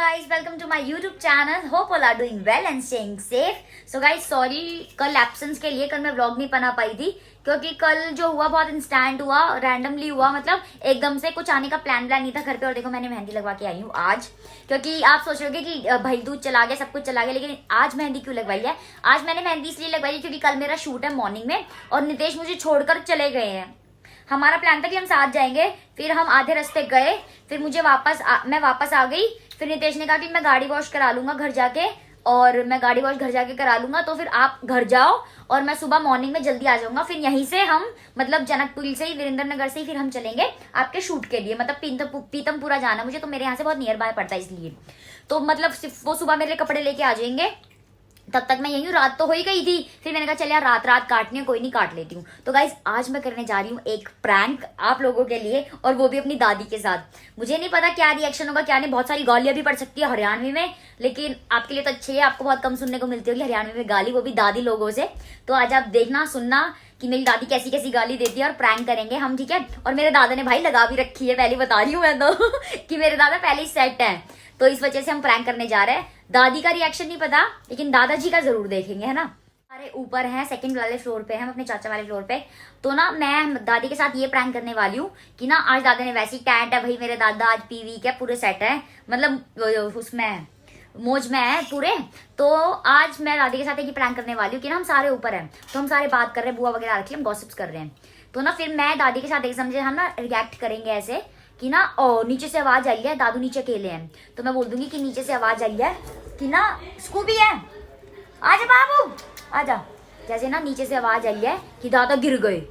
guys, welcome to my YouTube channel. Hope all are doing well and staying safe. So guys, sorry कल absence के लिए कल मैं vlog नहीं बना पाई थी क्योंकि कल जो हुआ बहुत इंस्टेंट हुआ, रैंडमली हुआ, मतलब एकदम से कुछ आने का प्लान नहीं था घर पे। और देखो मैंने मेहंदी लगवा के आई हूँ आज, क्योंकि आप सोच रहे कि भाई दूध चला गया, सब कुछ चला गया, लेकिन आज मेहंदी क्यों लगवाई है? आज मैंने मेहंदी इसलिए लगवाई क्योंकि कल मेरा शूट है मॉर्निंग में और नितेश मुझे छोड़कर चले गए हैं। हमारा प्लान था कि हम साथ जाएंगे, फिर हम आधे रास्ते गए, फिर मैं वापस आ गई। फिर नितेश ने कहा कि मैं गाड़ी वॉश करा लूंगा घर जाके, और मैं गाड़ी वॉश घर जाके करा लूंगा, तो फिर आप घर जाओ और मैं सुबह मॉर्निंग में जल्दी आ जाऊंगा। फिर यहीं से हम मतलब जनकपुरी से ही, वीरेंद्र नगर से ही फिर हम चलेंगे आपके शूट के लिए। मतलब पीतमपुरा जाना मुझे, तो मेरे यहाँ से बहुत नियर बाय पड़ता है, इसलिए तो मतलब सिर्फ वो सुबह मेरे लिए कपड़े लेके आ जाएंगे। तब तक मैं यही हूँ, रात तो हो ही गई थी। फिर मैंने कहा चल यार रात काटनी है, कोई नहीं काट लेती हूँ। तो गाइज आज मैं करने जा रही हूँ एक प्रैंक आप लोगों के लिए, और वो भी अपनी दादी के साथ। मुझे नहीं पता क्या रिएक्शन होगा क्या नहीं, बहुत सारी गालियां भी पड़ सकती है हरियाणवी में, लेकिन आपके लिए तो अच्छी है, आपको बहुत कम सुनने को मिलती होगी हरियाणवी में गाली, वो भी दादी लोगों से। तो आज आप देखना सुनना कि मेरी दादी कैसी कैसी गाली देती है, और प्रैंक करेंगे हम, ठीक है। और मेरे दादा ने भाई लगा भी रखी है, पहले बता रही हूँ मैं तो कि मेरे दादा पहले ही सेट है, तो इस वजह से हम प्रैंक करने जा रहे हैं। दादी का रिएक्शन नहीं पता, लेकिन दादाजी का जरूर देखेंगे, है ना। हमारे ऊपर है, सेकंड वाले फ्लोर पे है, हम अपने चाचा वाले फ्लोर पे। तो ना मैं दादी के साथ ये प्रैंक करने वाली हूँ कि ना आज दादा ने वैसी टैंट है भाई, मेरे दादा आज पीवी के पूरे सेट है, मतलब उसमें मौज में है पूरे। तो आज मैं दादी के साथ एक प्रैंक करने वाली हूँ कि ना हम सारे ऊपर हैं, तो हम सारे बात कर रहे हैं, बुआ वगैरह रखी, हम गॉसिप्स कर रहे हैं। तो ना फिर मैं दादी के साथ एक समझे हम ना रिएक्ट करेंगे ऐसे कि ना ओ नीचे से आवाज आई है, दादू नीचे अकेले हैं, तो मैं बोल दूंगी कि नीचे से आवाज आई है कि ना स्कूबी है, आजा बाबू आजा। जैसे ना नीचे से आवाज आई है कि दादा गिर गए,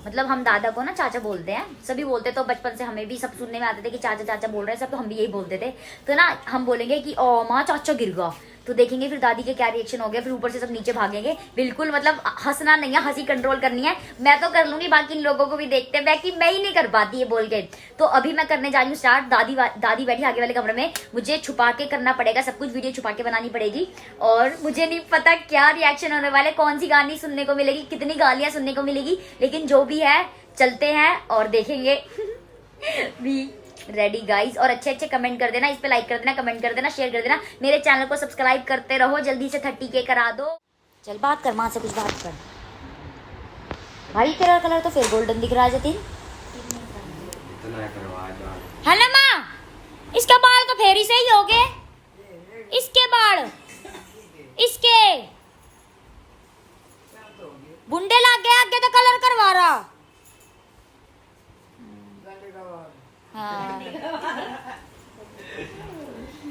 मतलब हम दादा को ना चाचा बोलते हैं, सभी बोलते, तो बचपन से हमें भी सब सुनने में आते थे कि चाचा चाचा बोल रहे हैं सब, तो हम भी यही बोलते थे। तो ना हम बोलेंगे कि ओ माँ चाचा गिर गया, तो देखेंगे फिर दादी के क्या रिएक्शन हो गया। फिर ऊपर से सब नीचे भागेंगे, बिल्कुल मतलब हंसना नहीं है, हंसी कंट्रोल करनी है। मैं तो कर लूंगी, बाकी इन लोगों को भी देखते हैं, बाकी मैं ही नहीं कर पाती है बोल के। तो अभी मैं करने जा रही हूँ स्टार्ट। दादी बैठी आगे वाले कमरे में, मुझे छुपा के करना पड़ेगा सब कुछ, वीडियो छुपा के बनानी पड़ेगी। और मुझे नहीं पता क्या रिएक्शन होने वाले, कौन सी गाली सुनने को मिलेगी, कितनी गालियां सुनने को मिलेगी, लेकिन जो भी है चलते हैं और देखेंगे भी रेडी गाइस। और अच्छे कमेंट कर देना, इस पे लाइक कर देना, कमेंट कर देना, शेयर कर देना, मेरे चैनल को सब्सक्राइब करते रहो, जल्दी से 30K करा दो। चल बात कर, माँ से कुछ बात कर भाई। तेरा कलर तो फिर गोल्डन दिख रहा है जतिन, है ना माँ? इसका बाल तो फेरी से ही हो गए, इसके बाल, इसके बुंडे लग गए, आगे तो कलर करवा रहा। हाँ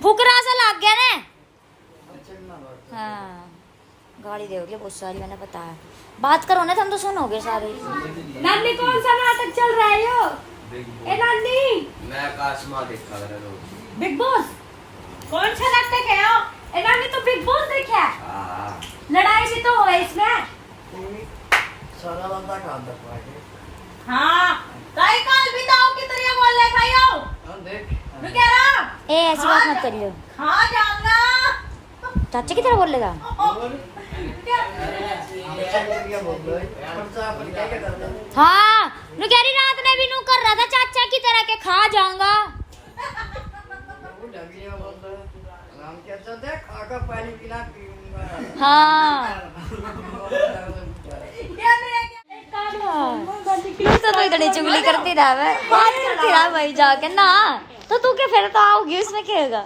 फुकरा सा लग गया ना। हाँ गाड़ी दोगे बहुत सारी, मैंने पता है। बात करो ना, हम तो सुनोगे सारे। नानी कौन सा नाटक चल रहा है यो? ए नानी मैं काशमा देखा रहा बिग बॉस कौन सा नाटक है यो? ए नानी तो बिग बॉस देखा? हां लड़ाई भी तो हो इसमें। सारा बंदा काम कर पाए। हाँ कई काल भी तो की तरह बोल रहे भाई आओ। हां देख मैं कह रहा ए ऐसी बात मत करियो, हाँ जाऊंगा चाचा की तरह बोल लेगा। हाँ नुकहरी रात में भी नू कर रहा था चाचा की तरह के, खा जाऊंगा। हाँ तो इतनी चुगली करती रहा, बात करती रहा भाई जाके ना, तो तू क्या फिर तो आओगी, उसमें क्या होगा?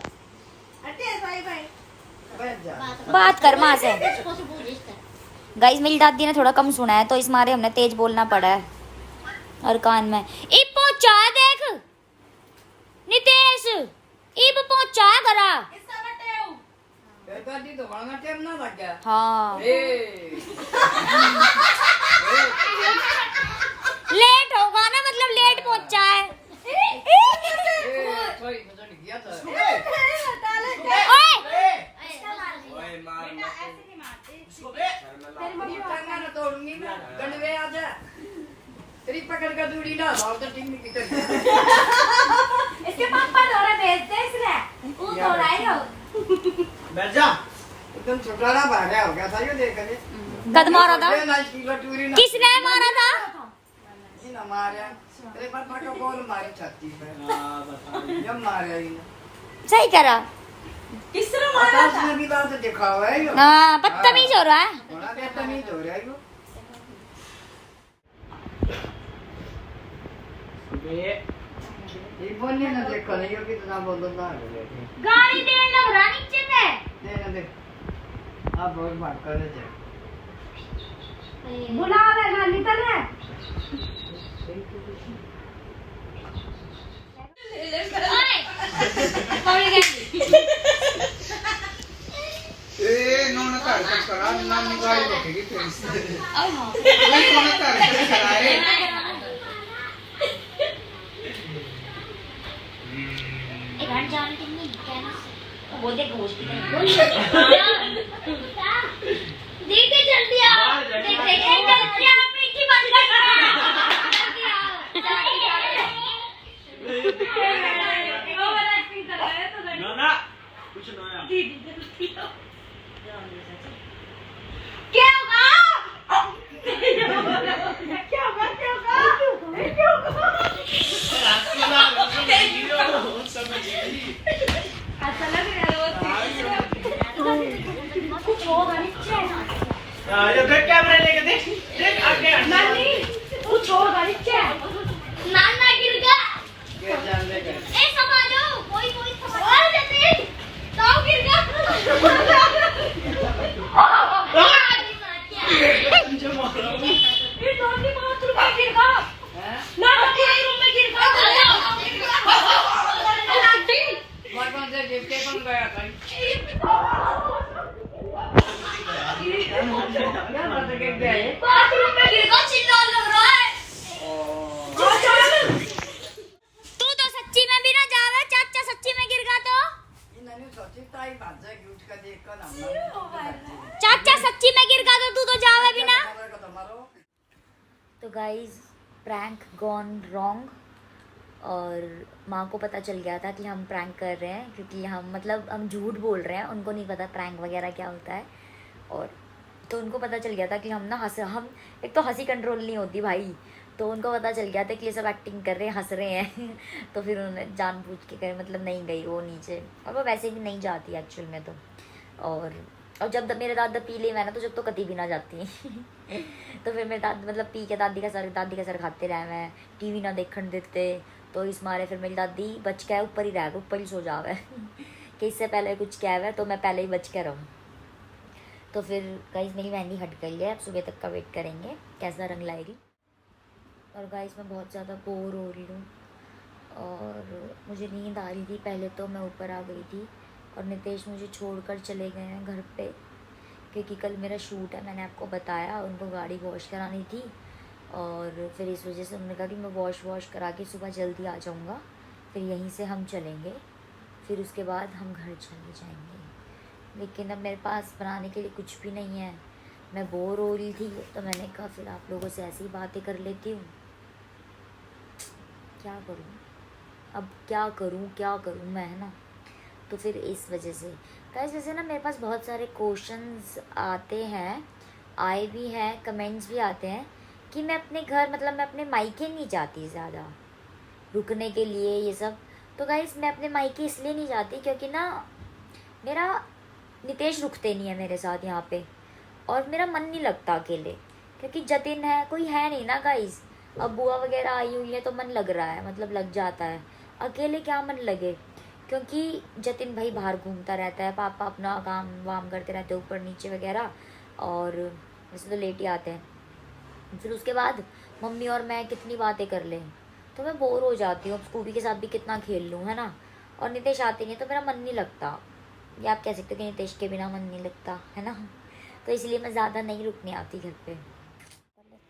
बात कर माँ से। गाइस मेरी दादी ने थोड़ा कम सुना है, तो इस मारे हमने तेज बोलना पड़ा है, और कान में इब पहुंचा है, देख नितेश इब पहुंचा है घरा। हाँ लेट होगा ना, मतलब लेट पहुंचा है। तेरी पकड़ का दूरी ना भाव तो ठीक नहीं किते। इसके पापा दौरा भेजते इसलिए वो दौरा ही हो। बैठ जा, एकदम छुटकारा भागा हो गया था ये देख के। कद मारा था? किसने मारा था? ना मारा तेरे पापा को कौन मारी छाती पे? हां बता जब मारा ही सही करा। मारा पता था। उसने भी बात देखा हुआ है यो। हाँ बदतमीज हो रहा है। बड़ा बदतमीज हो रहा है यो। ये बोलने ना देखो नहीं यो कितना बोलता है। गाड़ी देने लग रहा नीचे से। नहीं ना देख। आप बहुत बात कर रहे थे। बुला ले नानी तने ए नोना कर करा नानी गाड़ी रखेगी फिर इससे। नहीं नोना कर कराए। एक घंटे जाने के लिए कहना वो देख हॉस्पिटल देख दे जल्दी आओ देख देख जल्दी आओ मीठी बंद कर जल्दी आओ जल्दी आओ ना कुछ नया क्या होगा कुछ होगा नीचे कैमरा लेके देख देख आगे नानी कुछ होगा नीचे नाना गिर गया क्या जान ले गए। ए संभालो कोई कोई संभालो और जल्दी ताऊ गिर गया ये नानी बाथरूम में गिर गया हैं? नानी बाथरूम में गिर गया मरकन से जिसके कौन गया था? क्या बात है कि गए? बाथरूम में गिर गया चिल्ला लग रहा है तू तो सच्ची में भी ना जावे चाचा सच्ची में गिर गया तो इन्होंने सोची ताई बात है कि उठ कर देख कर हमने चाचा सच्ची में गिर गया तो तू तो जावे भी ना तुम्हारो तो गाइज प्रैंक गॉन रॉन्ग और माँ को पता चल गया था कि हम प्रैंक कर रहे हैं क्योंकि हम झूठ बोल रहे हैं उनको नहीं पता प्रैंक वगैरह क्या होता है और तो उनको पता चल गया था कि हम एक तो हंसी कंट्रोल नहीं होती भाई तो उनको पता चल गया था कि ये सब एक्टिंग कर रहे हैं हंस रहे हैं तो फिर उन्होंने जानबूझ के करे नहीं गई वो नीचे और वो वैसे भी नहीं जाती एक्चुअल में तो और जब मेरे दादा पी ले मैं ना तो जब तो कभी भी ना जाती तो फिर मेरे दादा पी के दादी का सर खाते रहे मैं टीवी ना देखने देते तो इस मारे फिर मेरी दादी बच के ऊपर ही रह गए ऊपर ही सो जावे कि इससे पहले कुछ क्या है तो मैं पहले ही बच के रहूँ तो फिर गाइस मेरी मेहंदी हट गई है अब सुबह तक का वेट करेंगे कैसा रंग लाएगी और गाइस मैं बहुत ज़्यादा बोर हो रही हूँ और मुझे नींद आ रही थी पहले तो मैं ऊपर आ गई थी और नितेश मुझे छोड़कर चले गए हैं घर पे क्योंकि कल मेरा शूट है मैंने आपको बताया उनको गाड़ी वॉश करानी थी और फिर इस वजह से उन्होंने कहा कि मैं वॉश करा के सुबह जल्दी आ जाऊँगा फिर यहीं से हम चलेंगे फिर उसके बाद हम घर चले जाएंगे लेकिन अब मेरे पास बनाने के लिए कुछ भी नहीं है मैं बोर हो रही थी तो मैंने कहा फिर आप लोगों से ऐसी बातें कर लेती हूँ क्या करूँ मैं है ना तो फिर इस वजह से गाइस वैसे ना मेरे पास बहुत सारे क्वेश्चंस आते हैं आए भी हैं कमेंट्स भी आते हैं कि मैं अपने घर मैं अपने मायके नहीं जाती ज़्यादा रुकने के लिए ये सब तो गाइस मैं अपने मायके इसलिए नहीं जाती क्योंकि ना मेरा नितेश रुकते नहीं है मेरे साथ यहाँ पे और मेरा मन नहीं लगता अकेले क्योंकि जतिन है कोई है नहीं ना गाइस अब बुआ वगैरह आई हुई है तो मन लग रहा है लग जाता है अकेले क्या मन लगे क्योंकि जतिन भाई बाहर घूमता रहता है पापा अपना काम वाम करते रहते हैं ऊपर नीचे वगैरह और वैसे तो लेट ही आते हैं फिर उसके बाद मम्मी और मैं कितनी बातें कर लें तो मैं बोर हो जाती हूँ स्कूबी के साथ भी कितना खेल लूँ है ना और नितेश आते नहीं तो मेरा मन नहीं लगता या आप कह सकते हो कि नितेश के बिना मन नहीं लगता है ना तो इसलिए मैं ज़्यादा नहीं रुकने आती घर पे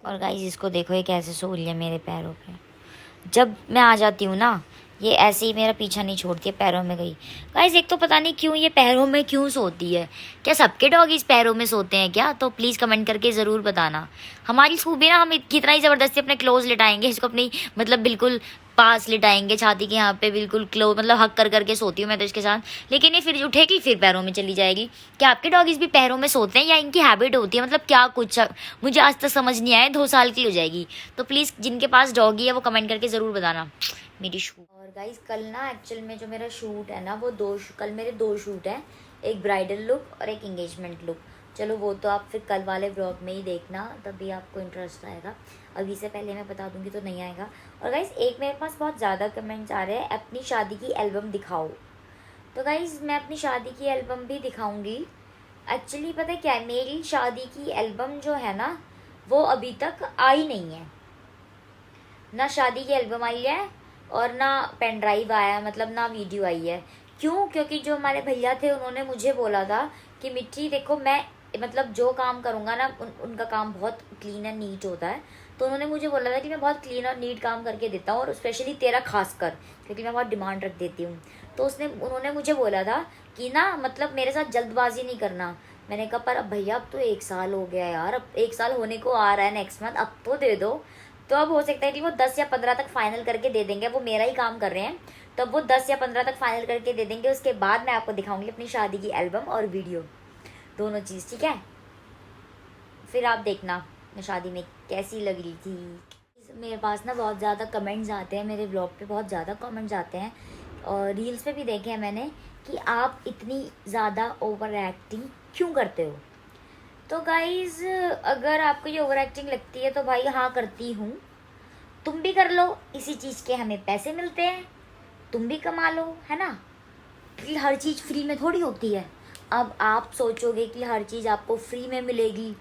और गाइस इसको देखो ये कैसे सो रही है मेरे पैरों पे जब मैं आ जाती हूँ ना ये ऐसे ही मेरा पीछा नहीं छोड़ती है पैरों में गई गाइस एक तो पता नहीं क्यों ये पैरों में क्यों सोती है क्या सबके डॉग इस पैरों में सोते हैं क्या तो प्लीज़ कमेंट करके ज़रूर बताना हमारी स्कूबी ना हम कितना ही ज़बरदस्ती अपने क्लोज लिटाएंगे इसको अपनी बिल्कुल पास लिटाएंगे छाती के यहाँ पे, बिल्कुल क्लो मतलब हक कर करके सोती हूँ मैं तो इसके साथ, लेकिन ये फिर उठेगी फिर पैरों में चली जाएगी। क्या आपके डॉगीज भी पैरों में सोते हैं या इनकी हैबिट होती है, मतलब क्या कुछ मुझे आज तक समझ नहीं आया। 2 साल की हो जाएगी। तो प्लीज़ जिनके पास डॉगी है वो कमेंट करके ज़रूर बताना मेरी शूट। और गाइज कल ना एक्चुअल में जो मेरा शूट है ना वो कल मेरे 2 शूट हैं, एक ब्राइडल लुक और एक इंगेजमेंट लुक। चलो वो तो आप फिर कल वाले ब्लॉग में ही देखना, तभी आपको इंटरेस्ट आएगा। अभी से पहले मैं बता दूंगी तो नहीं आएगा। और गाइज एक मेरे पास बहुत ज़्यादा कमेंट्स आ रहे हैं अपनी शादी की एल्बम दिखाओ। तो गाइज मैं अपनी शादी की एल्बम भी दिखाऊंगी। एक्चुअली पता है क्या है, मेरी शादी की एल्बम जो है ना वो अभी तक आई नहीं है। ना शादी की एल्बम आई है और ना पेन ड्राइव आया है, मतलब ना वीडियो आई है। क्यों? क्योंकि जो हमारे भैया थे उन्होंने मुझे बोला था कि मिट्टी देखो मैं मतलब जो काम करूँगा ना उनका काम बहुत क्लीन एंड नीट होता है, तो उन्होंने मुझे बोला था कि मैं बहुत क्लीन और नीट काम करके देता हूँ, और स्पेशली तेरा खास कर, क्योंकि मैं बहुत डिमांड रख देती हूँ। तो उन्होंने मुझे बोला था कि ना मतलब मेरे साथ जल्दबाजी नहीं करना। मैंने कहा पर अब भैया अब तो 1 साल हो गया यार, अब 1 साल होने को आ रहा है नेक्स्ट मंथ, अब तो दे दो। तो अब हो सकता है कि वो 10 या 15 तक फाइनल करके दे देंगे, वो मेरा ही काम कर रहे हैं, तो अब वो 10 या 15 तक फाइनल करके दे देंगे। उसके बाद मैं आपको दिखाऊंगी अपनी शादी की एल्बम और वीडियो, दोनों चीज़, ठीक है? फिर आप देखना मैं शादी में कैसी लग रही थी। मेरे पास ना बहुत ज़्यादा कमेंट्स आते हैं, मेरे ब्लॉग पे बहुत ज़्यादा कमेंट्स आते हैं, और रील्स पे भी देखे हैं मैंने कि आप इतनी ज़्यादा ओवर एक्टिंग क्यों करते हो। तो गाइज़ अगर आपको ये ओवर एक्टिंग लगती है तो भाई हाँ करती हूँ, तुम भी कर लो, इसी चीज़ के हमें पैसे मिलते हैं, तुम भी कमा लो, है ना? कि हर चीज़ फ्री में थोड़ी होती है। अब आप सोचोगे कि हर चीज़ आपको फ्री में मिलेगी,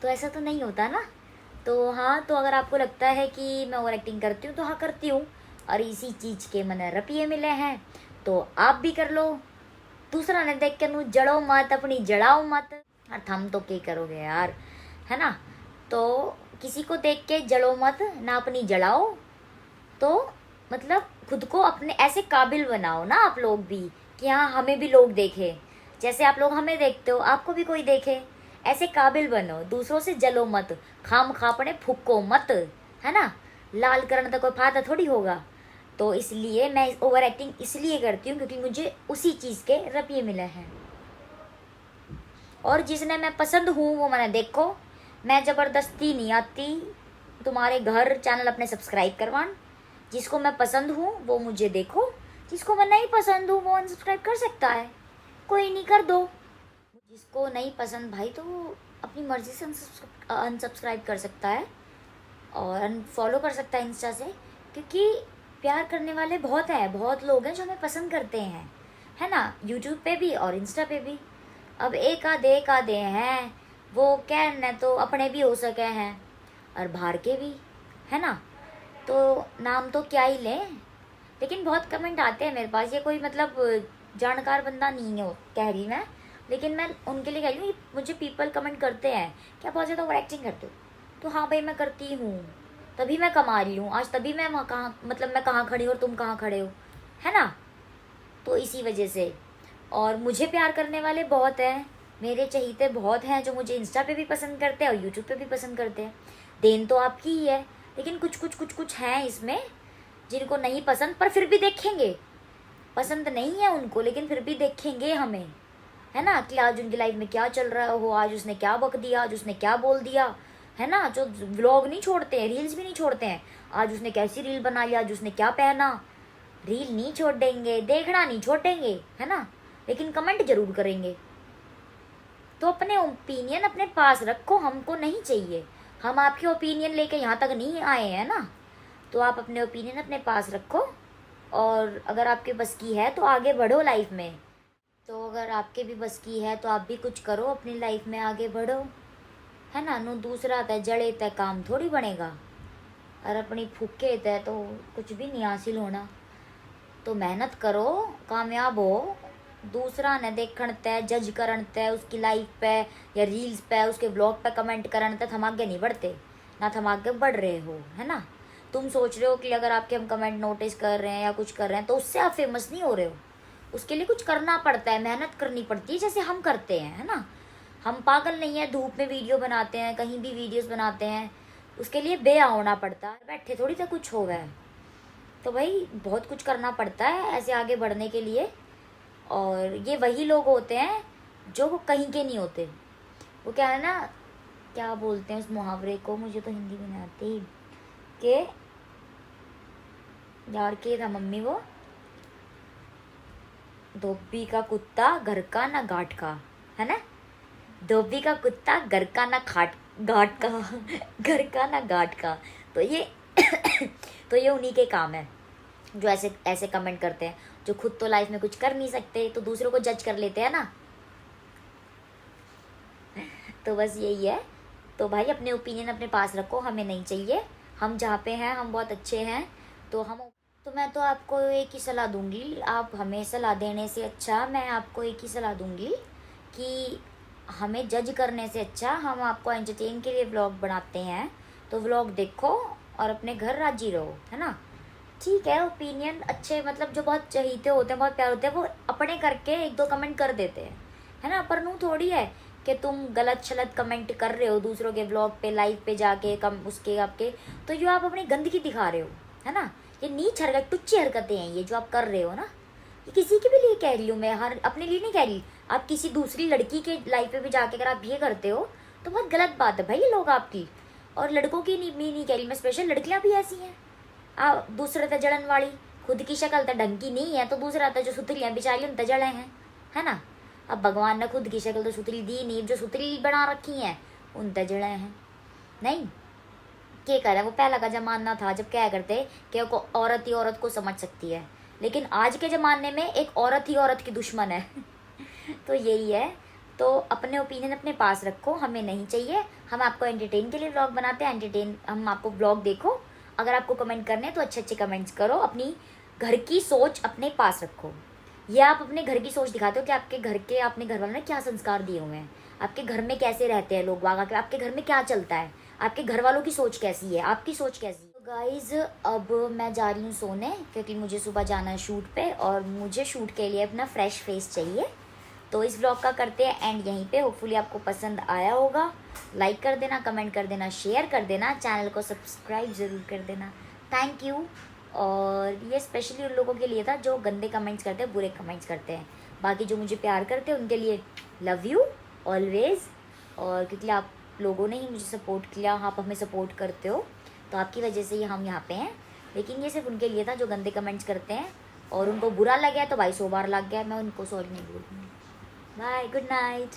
तो ऐसा तो नहीं होता ना। तो हाँ, तो अगर आपको लगता है कि मैं ओवर एक्टिंग करती हूँ तो हाँ करती हूँ, और इसी चीज़ के मैंने रुपये मिले हैं तो आप भी कर लो। दूसरा ने देख के नू जड़ो मत, अपनी जड़ाओ मत। और थम तो क्या करोगे यार, है ना? तो किसी को देख के जड़ो मत, ना अपनी जड़ाओ। तो मतलब खुद को अपने ऐसे काबिल बनाओ ना आप लोग भी, कि हाँ हमें भी लोग देखे, जैसे आप लोग हमें देखते हो आपको भी कोई देखे। ऐसे काबिल बनो, दूसरों से जलो मत, खाम खापने फूको मत, है ना? लाल करने तक कोई फायदा थोड़ी होगा। तो इसलिए मैं ओवर एक्टिंग इसलिए करती हूँ क्योंकि मुझे उसी चीज़ के रुपये मिले हैं, और जिसने मैं पसंद हूँ वो मैंने देखो। मैं ज़बरदस्ती नहीं आती तुम्हारे घर चैनल अपने सब्सक्राइब करवान। जिसको मैं पसंद हूँ वो मुझे देखो, जिसको मैं नहीं पसंद हूँ वो अनसब्सक्राइब कर सकता है, कोई नहीं, कर दो। जिसको नहीं पसंद भाई तो वो अपनी मर्ज़ी से अनसब्सक्राइब कर सकता है और अनफॉलो कर सकता है इंस्टा से, क्योंकि प्यार करने वाले बहुत लोग हैं जो हमें पसंद करते हैं, है ना? यूट्यूब पे भी और इंस्टा पे भी। अब एक आधे हैं वो क्या तो अपने भी हो सके हैं और बाहर के भी, है ना? तो नाम तो क्या ही लें, लेकिन बहुत कमेंट आते हैं मेरे पास। ये कोई मतलब जानकार बंदा नहीं हो कह रही मैं, लेकिन मैं उनके लिए कह रही हूँ, मुझे पीपल कमेंट करते हैं क्या बहुत ज़्यादा ओवर एक्टिंग करते हो, तो हाँ भाई मैं करती हूँ, तभी मैं कमा रही हूँ आज, तभी मैं मैं कहाँ खड़ी हूँ और तुम कहाँ खड़े हो, है ना? तो इसी वजह से। और मुझे प्यार करने वाले बहुत हैं, मेरे चहीते बहुत हैं जो मुझे इंस्टा पे भी पसंद करते हैं और यूट्यूब पे भी पसंद करते हैं। देन तो आपकी ही है, लेकिन कुछ हैं इसमें जिनको नहीं पसंद, पर फिर भी देखेंगे। पसंद नहीं है उनको लेकिन फिर भी देखेंगे हमें, है ना? कि आज उनकी लाइफ में क्या चल रहा हो, आज उसने क्या बक दिया, आज उसने क्या बोल दिया, है ना? जो व्लॉग नहीं छोड़ते हैं, रील्स भी नहीं छोड़ते हैं, आज उसने कैसी रील बना लिया, आज उसने क्या पहना, रील नहीं छोड़ेंगे, देखना नहीं छोड़ेंगे, है ना? लेकिन कमेंट जरूर करेंगे। तो अपने ओपिनियन अपने पास रखो, हमको नहीं चाहिए, हम आपके ओपिनियन लेके यहाँ तक नहीं आए हैं ना। तो आप अपने ओपिनियन अपने पास रखो, और अगर आपके बस की है तो आगे बढ़ो लाइफ में। तो अगर आपके भी बस की है तो आप भी कुछ करो, अपनी लाइफ में आगे बढ़ो, है ना? नो दूसरा तय जड़े तय काम थोड़ी बनेगा, और अपनी फूके तय तो कुछ भी नहीं हासिल होना। तो मेहनत करो, कामयाब हो। दूसरा न देखण तय, जज करण तय उसकी लाइफ पे या रील्स पे, उसके ब्लॉग पे कमेंट करण तय हम आगे नहीं बढ़ते, ना हम आगे बढ़ रहे हो, है ना? तुम सोच रहे हो कि अगर आपके हम कमेंट नोटिस कर रहे हैं या कुछ कर रहे हैं तो उससे आप फेमस नहीं हो रहे हो। उसके लिए कुछ करना पड़ता है, मेहनत करनी पड़ती है, जैसे हम करते हैं, है ना? हम पागल नहीं है, धूप में वीडियो बनाते हैं, कहीं भी वीडियोस बनाते हैं, उसके लिए बेआ होना पड़ता है, बैठे थोड़ी सा कुछ हो गया है। तो भाई बहुत कुछ करना पड़ता है ऐसे आगे बढ़ने के लिए। और ये वही लोग होते हैं जो वो कहीं के नहीं होते। वो क्या है ना, क्या बोलते हैं उस मुहावरे को, मुझे तो हिंदी में नहीं आती, कि यार के था मम्मी वो, धोबी का कुत्ता घर का ना घाट का, है ना। धोबी का कुत्ता घर का ना घाट का घर का ना घाट का। तो ये तो ये उन्हीं के काम है जो ऐसे ऐसे कमेंट करते हैं, जो खुद तो लाइफ में कुछ कर नहीं सकते तो दूसरों को जज कर लेते हैं ना। तो बस यही है। तो भाई अपने ओपिनियन अपने पास रखो, हमें नहीं चाहिए। हम जहाँ पे हैं हम बहुत अच्छे हैं। तो मैं तो आपको एक ही सलाह दूंगी, आप हमें सलाह देने से अच्छा मैं आपको एक ही सलाह दूंगी कि हमें जज करने से अच्छा हम आपको एंटरटेन के लिए व्लॉग बनाते हैं, तो व्लॉग देखो और अपने घर राजी रहो, है ना। ठीक है, ओपिनियन अच्छे मतलब जो बहुत चहीते होते हैं, बहुत प्यार होते हैं, वो अपने करके एक दो कमेंट कर देते हैं, है ना। पर नू थोड़ी है कि तुम गलत शलत कमेंट कर रहे हो दूसरों के व्लॉग पे, लाइव पे जाके कम उसके आपके, तो जो आप अपनी गंदगी दिखा रहे हो, है ना। ये नीच हरकत, टुच्ची हरकतें हैं ये जो आप कर रहे हो ना। ये किसी के भी लिए कह रही हूँ मैं, हर अपने लिए नहीं कह रही। आप किसी दूसरी लड़की के लाइफ पे भी जाके अगर आप ये करते हो तो बहुत गलत बात है भाई ये लोग आपकी। और लड़कों की नहीं कह रही मैं, स्पेशल लड़कियां भी ऐसी हैं। दूसरे तो जड़न वाली, खुद की शक्ल तो ढंग की नहीं है तो दूसरा तो जो सुथरियाँ बेचारी उन तो जड़े हैं, है ना। अब भगवान ने खुद की शक्ल तो सुथरी दी नहीं, जो सुथरी बना रखी हैं उन तो जड़े हैं। नहीं क्या करे, वो पहला का जमाना था जब क्या करते कि औरत ही औरत को समझ सकती है, लेकिन आज के ज़माने में एक औरत ही औरत की दुश्मन है। तो यही है। तो अपने ओपिनियन अपने पास रखो, हमें नहीं चाहिए। हम आपको एंटरटेन के लिए व्लॉग बनाते हैं, हम आपको व्लॉग देखो। अगर आपको कमेंट करने हैं तो अच्छे अच्छे कमेंट्स करो, अपनी घर की सोच अपने पास रखो। ये आप अपने घर की सोच दिखाते हो कि आपने घर वालों ने क्या संस्कार दिए हुए हैं, आपके घर में कैसे रहते हैं लोग, आपके घर में क्या चलता है, आपके घर वालों की सोच कैसी है, आपकी सोच कैसी है। तो गाइज अब मैं जा रही हूँ सोने, क्योंकि मुझे सुबह जाना है शूट पे और मुझे शूट के लिए अपना फ्रेश फेस चाहिए। तो इस ब्लॉग का करते हैं एंड यहीं पे। होपफुली आपको पसंद आया होगा। लाइक कर देना, कमेंट कर देना, शेयर कर देना, चैनल को सब्सक्राइब ज़रूर कर देना। Thank you. और ये स्पेशली उन लोगों के लिए था जो गंदे कमेंट्स करते हैं, बुरे कमेंट्स करते हैं। बाकी जो मुझे प्यार करते हैं उनके लिए लव यू ऑलवेज़। और क्योंकि आप लोगों ने ही मुझे सपोर्ट किया, आप हमें सपोर्ट करते हो, तो आपकी वजह से ही हम यहाँ पे हैं। लेकिन ये सिर्फ उनके लिए था जो गंदे कमेंट्स करते हैं, और उनको बुरा लग गया तो भाई 100 बार लग गया, मैं उनको सॉरी नहीं बोलूँगी। Bye, good night.